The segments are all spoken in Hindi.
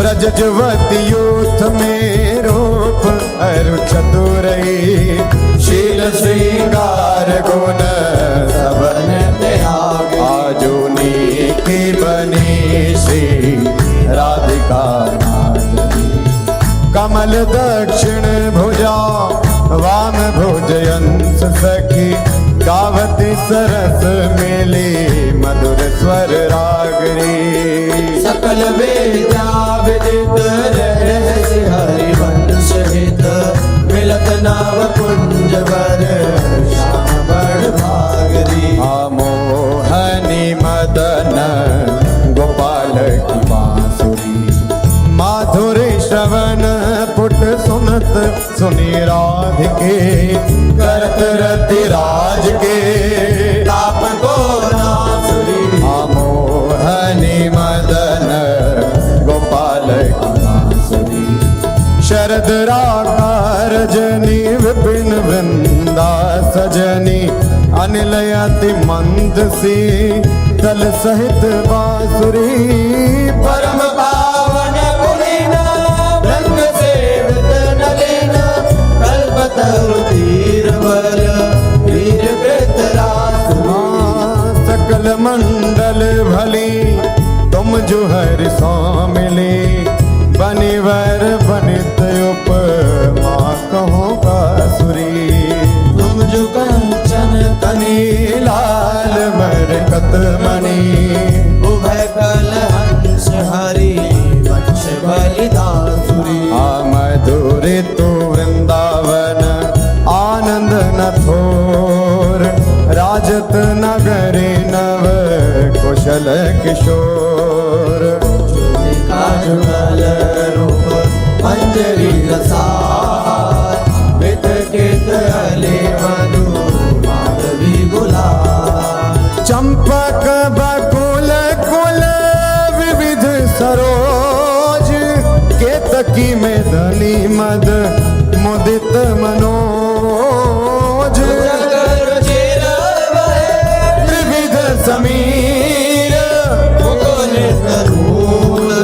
ब्रज जुवति यूथ में रूप अरु चतुरई, शील श्रृंगार गुण सबन त्याग, आजुनी की बनी श्री राधिका नारी। कमल दक्षिण भुजा वाम भुजयंस सखी, गावती सरस मिली मधुर स्वर रागरी। सकल वेदा विदित रहस्य हरिवंश हित, मिलत नाव कुंज वर श्याम बड़ भागरी। मोहनी मदन गोपाल की बांसुरी, माधुरी श्रवण पुट सुनत सुनी राधिके, करत रति राज के ताप को नासुरी। मोहनी मदन गोपाल की बांसुरी, शरद राका रजनी विपिन वृंदा सजनी, अनिल अति मंद सी तल सहित बांसुरी। परम पावन पुनीन रंग सेवित नलिन, कल्पतरु धीर बल वीर कृतरासुरी। सकल मंडल भली तुम जो हर मिली, बनिवर बनित उपमा कहो बांसुरी। तुम जो कंचन तनी लाल मरकत मणि, उभय कल हंस हरि वंश बलिदासुरी। मधुरे तो वृंदावन आनंद न थोर, राजत नगरी नव कुशल किशोर। काजुगल रूप मंजरी रसार, वित केत अले मधु माधवी गुलाल। चंपक बकुल कुल विविध सरोज, केतकी में धनी मद मुदित मनोज। त्रिविध समीर मुकुल तरूल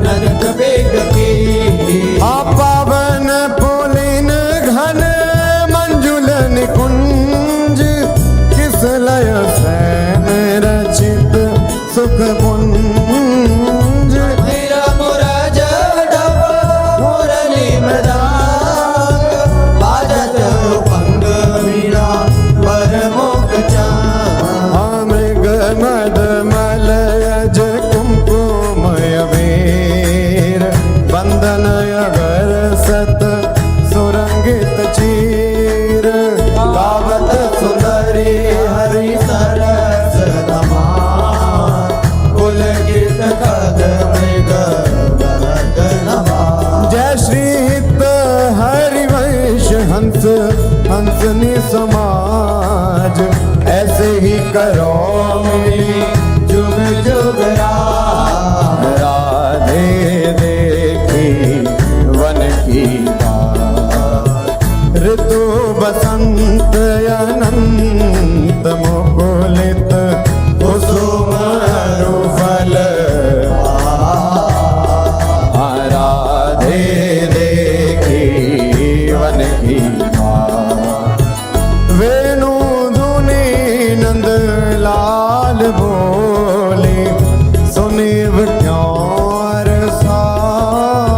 ननित बेग की। पावन पुलिन घन मंजुल निकुंज, किस लय सैन रचित सुख पुंज। मेरा मुराज डब मुरली मृदांग, बाजत भंग वीणा वर मुख चांद। मृग मद मलयज कुमकुमय वीर, बंदन अगर सत सुरंगित चीर। गावत सुंदरी हरि सरस धमार, कुल गीत कद मृग वरद नवार। जय श्री हित हरिवंश हंस हंसनी समाज, ऐसे ही करो मिली जुग जुग राह। राधे देखी वन की बात, ऋतु बसंत अनंत मुकुलित, कुसुम रुफल। राधे देखी वन की बात, वेणु धुनी नंद लाल बोले, सुनिव क्यों साथ।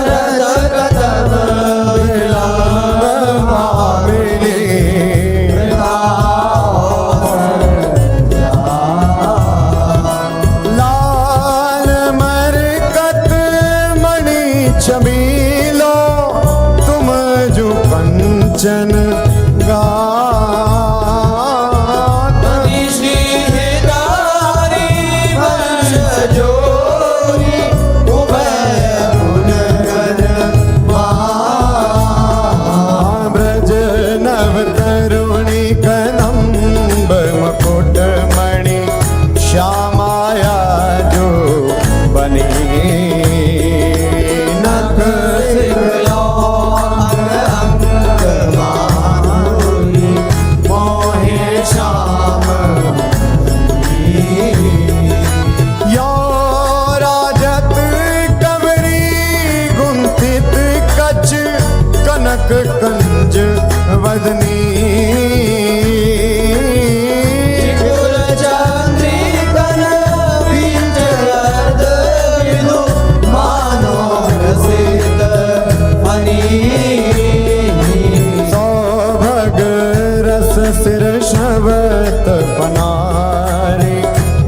रद कदम बिलाव मिली, लाल मरकत मणि छबीलो, तुम जो कंचन श्री हेदारी वंश जोरी, उभय गुण गण महा। ब्रज नव तरुणी कदम्ब मुकुट मणि, श्यामाया जो बनी नख सिखलो अंग अंग माधुरी, मोहे श्याम। यो कंज वदनी त्रिपुर चंद्रिकन बीजरद बिनु मानो रसित फनी सौभग रस सिर शवत पनारी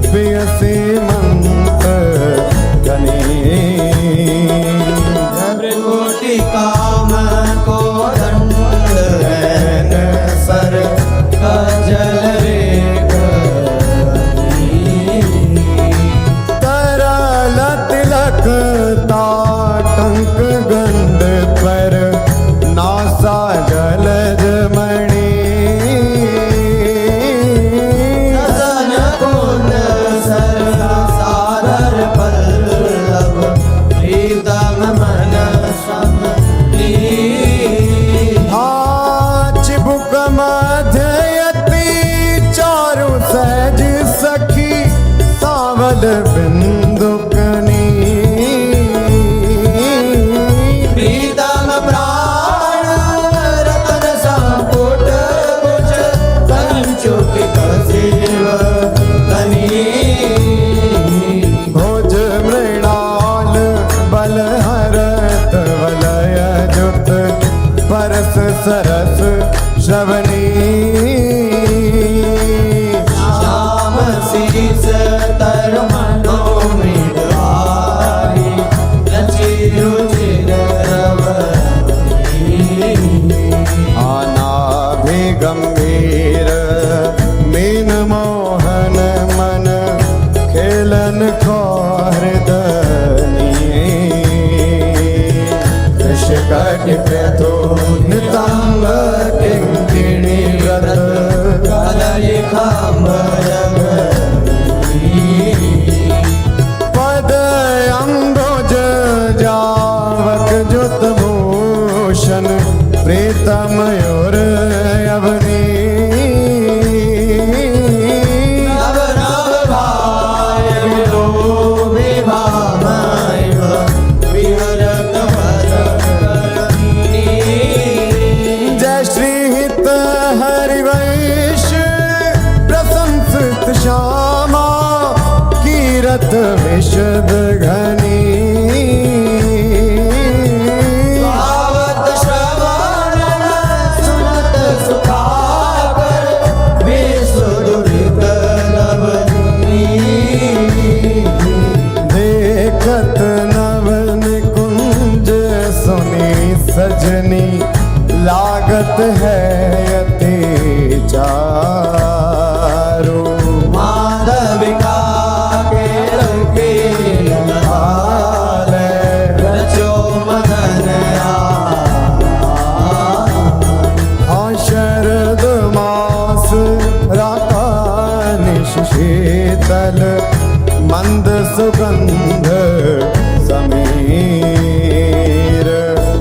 पियसी मंत गनी त्रिकोटि काम को दंड हैन सर कजल रेख तरल तिलक ताटंक गंड पर नासा जलज मणि दसन कुंड सर सादर पल्लव प्रीतम मन समली चिबुक मध्ययति चारु सहज सखी सावल बिंदुकनी प्रीतम प्राण रतन संपुट कुछ कंचुक कसिव तनी भोज मृणाल बल हरत वलय जुत परस सरस श्रवणी श्याम शीस तर मनो मृदवारी रचि रुचिर रवनी आनाभि गंभीर मीन मोहन मन खेलन को हृदनी कृषकट प्रथो नितंग किंकिणी व्रत कदली खम्बरग पद अम्बुज जावक जुत भूषण प्रीतम मयूर अवनी नव नव भाय विलोभि भामैव विहरत वदनी जय श्री हित हरिवंश प्रशंसित श्यामा कीरत विशद घनी भावत श्रवण सुनत सुखाकर विसुदुरित नवनी देखत नवन कुंज सुनी सजनी लागत है अति चारू माधविका के हाल रचो मदन शरद मास राकानिश शीतल मंद सुगंध समीर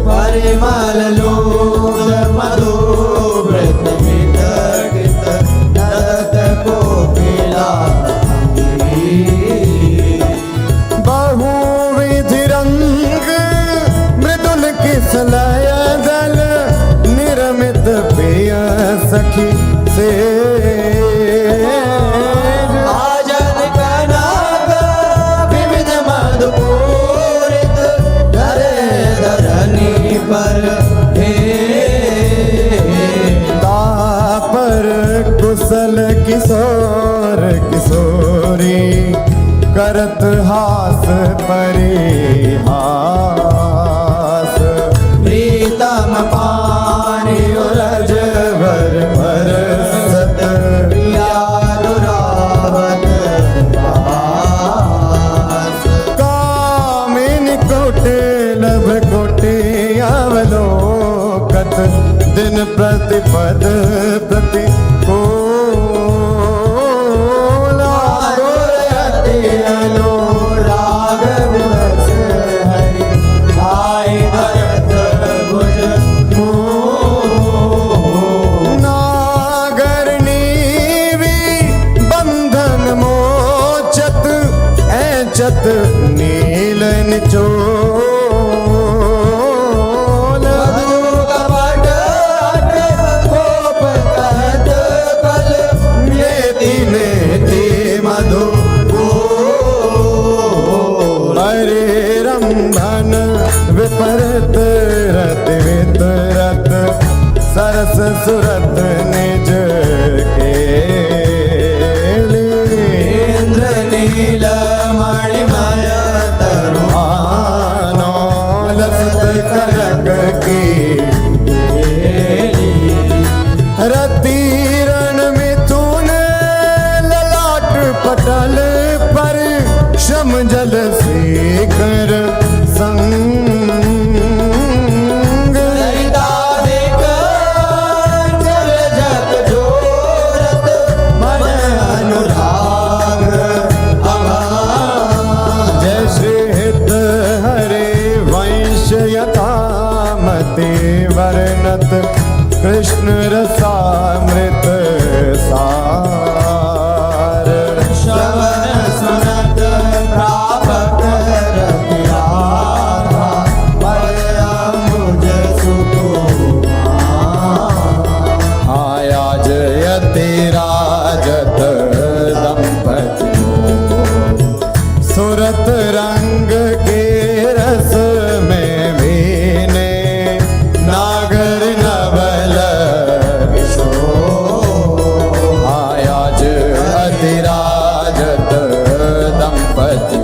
परिमल लोक मधु व्रत वितरित नरत कोकिला बहुविधि रंग मृदुल किसलय दल निर्मित प्रिय सखी से आजन कनक विविध मधुपूरित धरे धरनी पर हे तापर कुशल किशोर किशोरी करत हास परिहास प्रीतम पानी उलझ भर भर सत यादुरावत वास कामिनी कोटे लभ कोटे अवलोकत दिन प्रतिपद प्रति राग विवश हरि भाई भरत भुज चत नील निचोल कपट तिलक की रति रण मिथुन ललाट पटल पर श्रम जल शेखर संग ललिता देख जल जग जोरत मन अनुराग अभाग। जय श्री हित हरे वंश यथामति वर्णत कृष्ण रसामृत सार श्रवण सुनत प्रापत रतियारा मया मुझ सुकुमार। आया जयति राजत दंपति सुरत रंग के रस में भीने नागर नवल किशोर। आया जयति राजत दंपति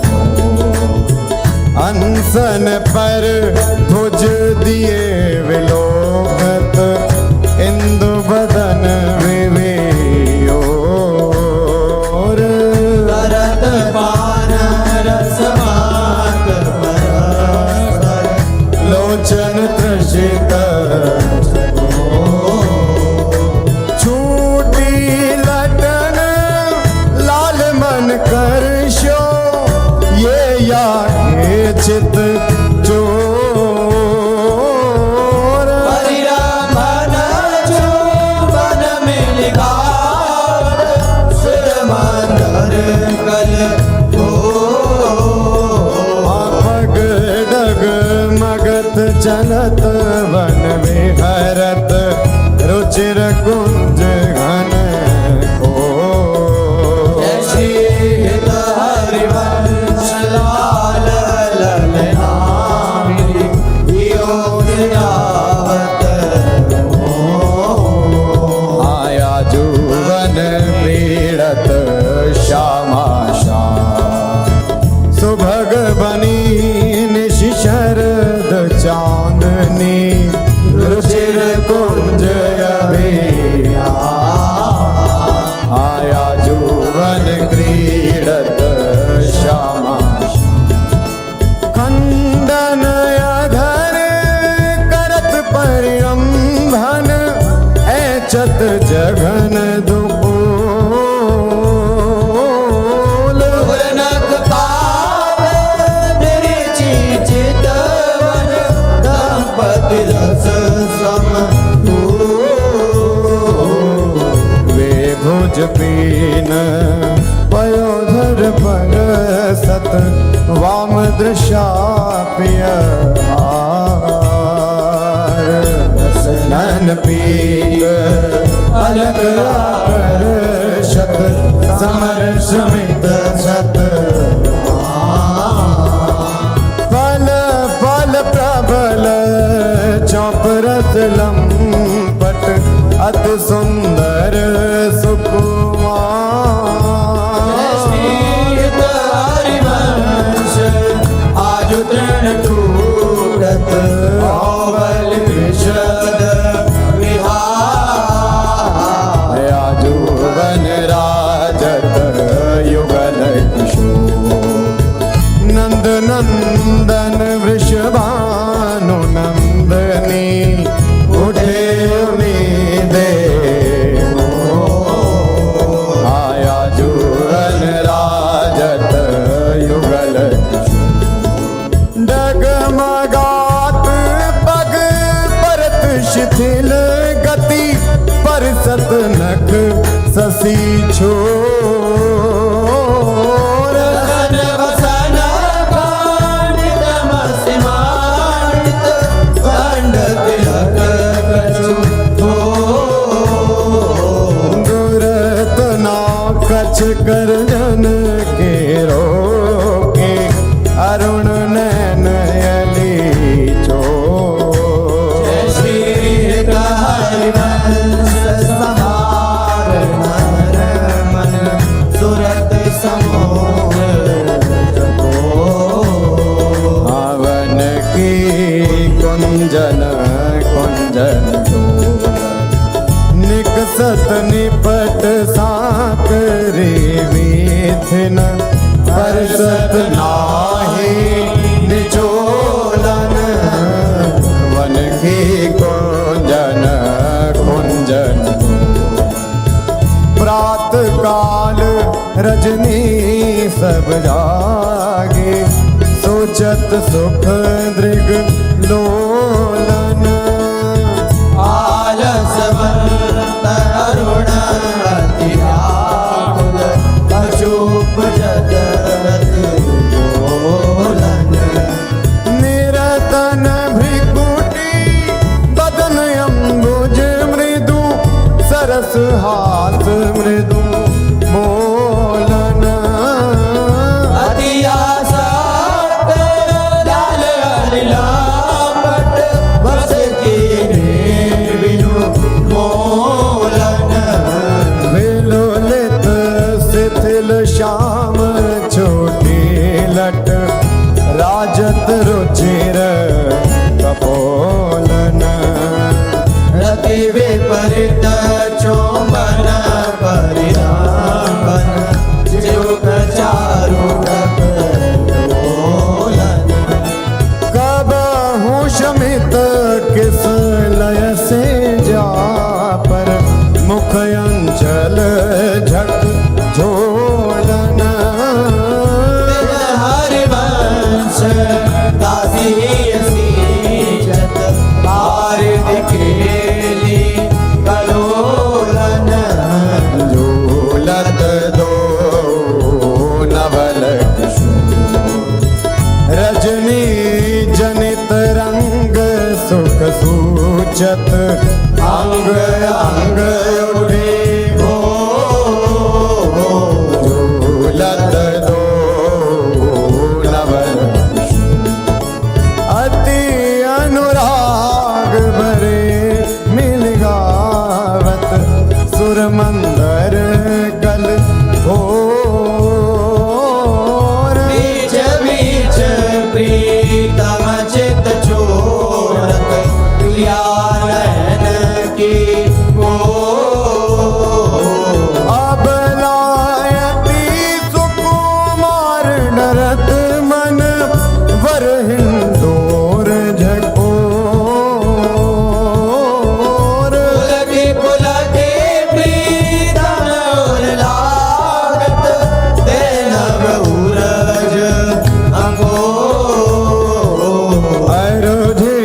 अनसन पर भुज दिए विलोकत इंदु बदन विवेयोर। करत पान रसमात परस्पर लोचन त्रसित छूटी लटन लाल मन करशो ये या के चित चोर। परिरमण चुंबन मिल गावत सुर मंदर कल हो। पग डग मगत चलत वन विहरत रुचिर कुंज घन को। जय श्री हित हरिवंश लाल ललनामी योग जावत हो। आया जुवन पीड़त श्यामा श्याम सुभग बनी निशि शरद चांदनी रुचिर कुंज अभिया। आया जुवन क्रीडत श्यामा खंडन अधर करत परिरंभन ऐचत जघन दुकूल। पूर्णक पाद निरिचि चितवन दंपति रस समूल। वे भुज पीन पयोधर पर सत वाम दृशाप्य नन पीक अलग आकर शत समर समित सत फल फल प्रबल चौपरस लंपट अति सुंदर सुकुमार। श्रीत हरिवंश आजु तृण टूटत औबल विशद विहार। आजुवन राजत युगल किशोर नंद नंदन वृषभानु नंदनी उठे उम्मीदे आया जुवन राजत युगल डगमगात पग परत शिथिल गति परसत नख ससी छोर। रसन वसन कांडित मसिमानित कंड तिलक कछु थोर। दुरत ना कछ कर जन के रोके अरुण नैन अली चोर। जय श्री हरिवंश समार नर मन सूचत सुख दृग लोलन आलसवंत अरुण अति व्याकुल अशुभ जगत बोलन निरतन भृकुटी बदन अम्बुज मृदु सरस हास मृदु बोलन अति आसक्त लाल हरिलापट बस कीने बिनु मोलन विलोलित शिथिल श्याम छोटी लट राजत रुचिर कपोलन रति विपरीत चोंबन परिरामन जुग चारु कपोलन कबहु शमित किस लय से जा पर मुख अंचल झक झोलन हरिवंश दासी सीजत आरद केली कलोलन झूलत दो नवल रजनी जनित रंग सुख सूचत अंग अंग उठे झूलत दो नवल अति अनुराग भरे मिल गावत सुर मंदर कल भोर बीच बीच प्रीतम चित छोड़त प्रियालन की अबलायती सुकुमार डरत मन वर हिंदोर झकोर पुलकी प्रीतम लागत देन बहुरज अंगोर अरुधि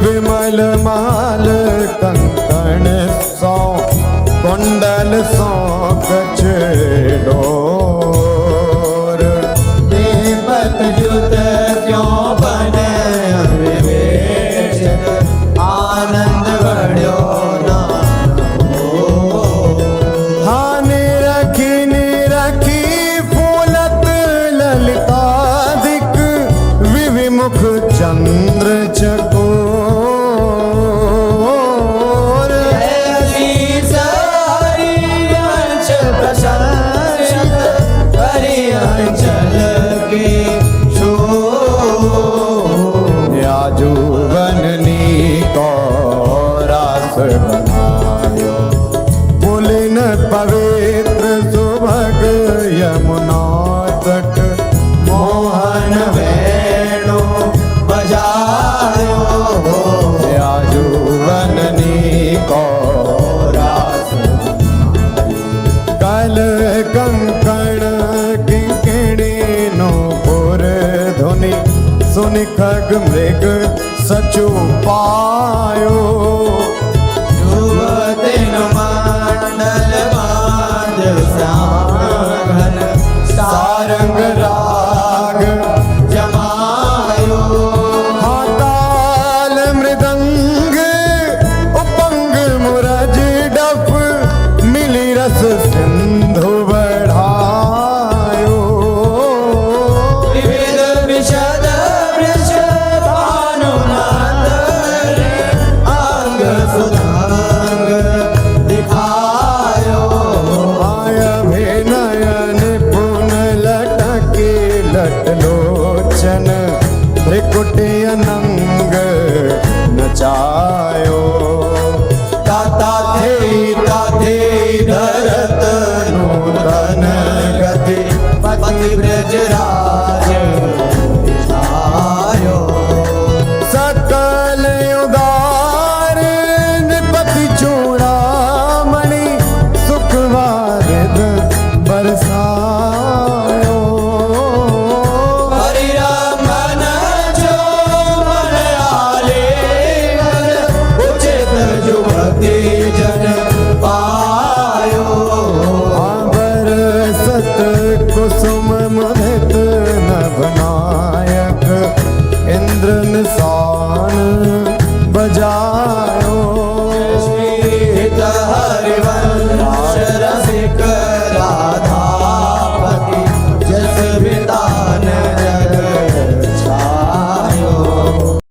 विमल माल कंकण सौ कुंडल सौ कछ डोर दीपक जुत क्यों बने विवेचन आनंद बढ़्यो ना हानि रखी फूलत ललितादिक विविमुख चंद्र चकोर ऐसी सारी अंश प्रशंसित हरि अंचल के शोर याजुवननी को रास बनायो पुलिन पवित्र सुभग यमुना तट मोहन वेणु बजायो याजुवननी को रास कल कंकण किंकिणी नो पुर धुनि सुनि खग मृग सचु पायो युवतिन मंडल बांध श्यामघन सारंग राग जमायो हाताल मृदंग उपंग मुरज डफ मिली रस सिंधु बढ़ायो विविध विशद वृष भानुनाथ अंग सुधांग दिखायो आय अभिनयन पुन लटके लट लोचन त्रिकुटी अनंग